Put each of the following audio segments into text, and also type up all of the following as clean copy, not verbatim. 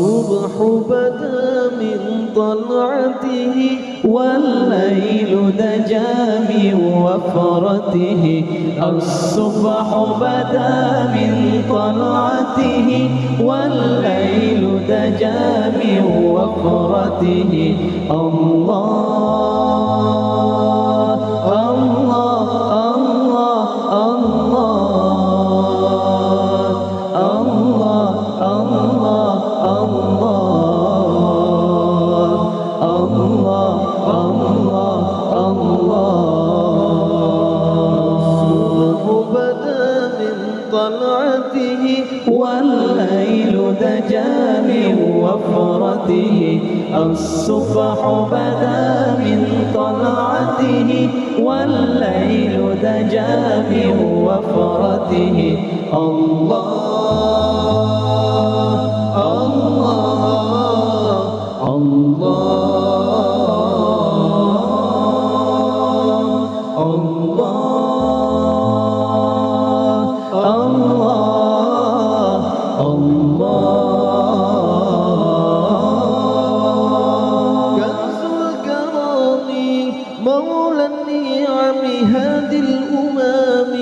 الصبح بدا من طلعته والليل دجى من وفرته الصبح بدا من طلعته والليل دجى من وفرته الله الله الله الله الله الله الله الصبح بدا من طلعته والليل دجى من وفرته الصبح بدا من طلعته والليل دجى من وفرته الله مولى النعم هدي الأمم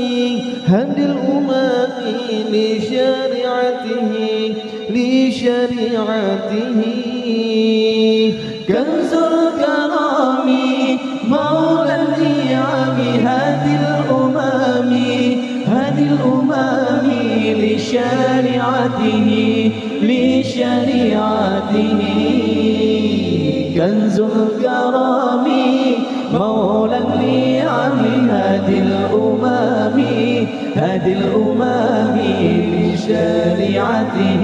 لشريعته كنز الكرم مولى النعم هدي الأمم لشريعته كنز الكرم مولى النعم هدي الأمم لشريعته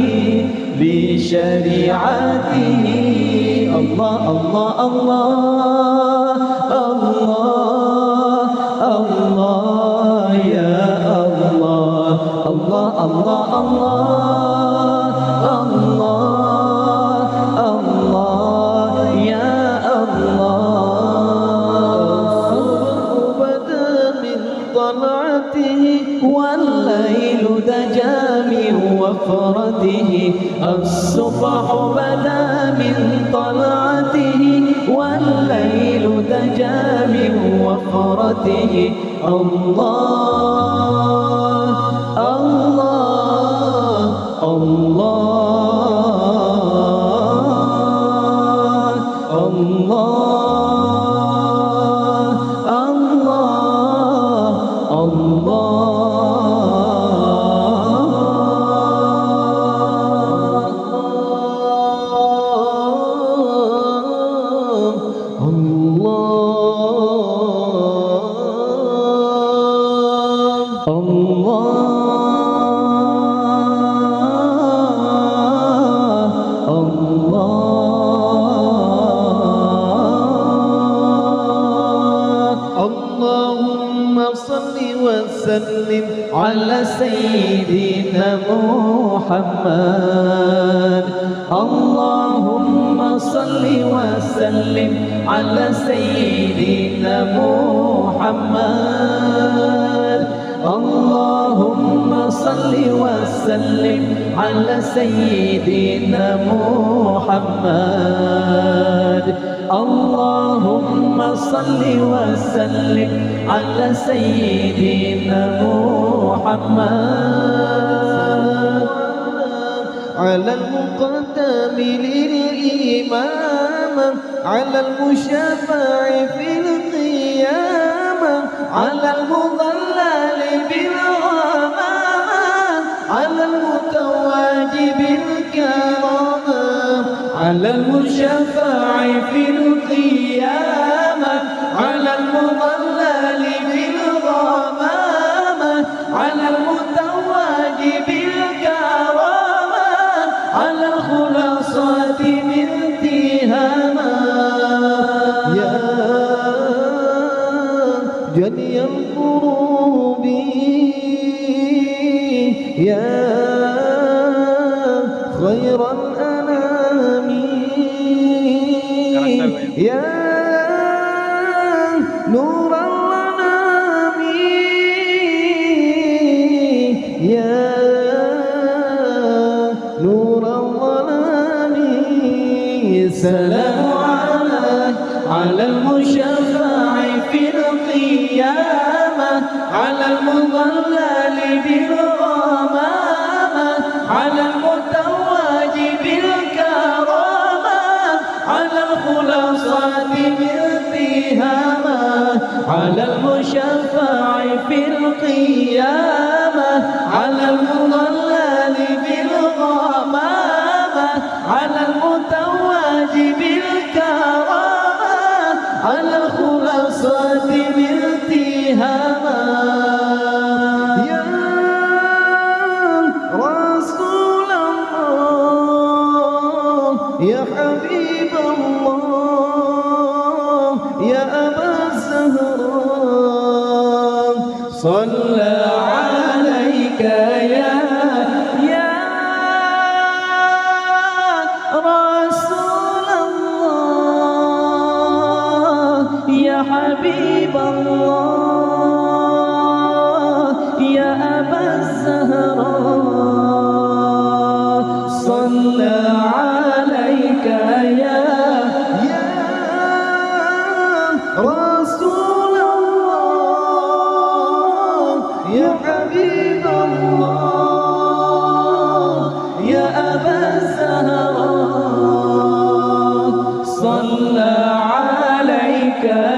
الله الله الله الله الله يا الله الله الله الله الله الله يا الله بدا من طلعته والليل دجى من وفرته الصبح بدا من طلعته والليل دجى من وفرته الله الله الله الله الله اللهم صل وسلم على سيدنا محمد اللهم صل وسلم على سيدنا محمد اللهم صل وسلم على سيدنا محمد اللهم صل وسلم على سيدنا محمد على المقدم للإمام على المشفع في القيامة على المضلل بالغمام على المتواج بالكرامة على المشفع في القيامة على المضلل بالغمام على المتواج بالكرامة على الخلاصات من تهامة يا جني القروب يا خير الأنام يا نور الظلام يا نور الظلام السلام على المشفع في القيامة، على المضلل بالغمامة، على المتوج بالكرامة، على الخلصات بالتهامة، على المشفع في القيامة، على المضلل بالغمامة، على المتوج بالكرامة، على الخلصات بالتهامة. يا رسول الله يا حبيب الله يا أبا الزهراء، صلى عليك يا رسول الله يا حبيب الله يا أبا الزهراء، صلى عليك يا رسول الله يا حبيب الله يا أبا الزهراء، صلى عليك يا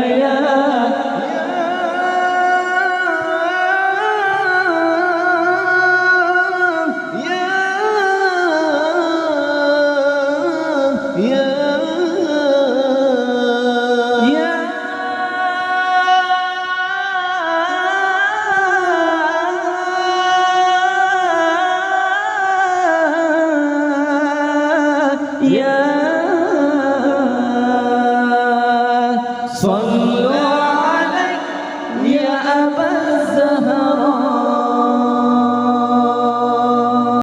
صلى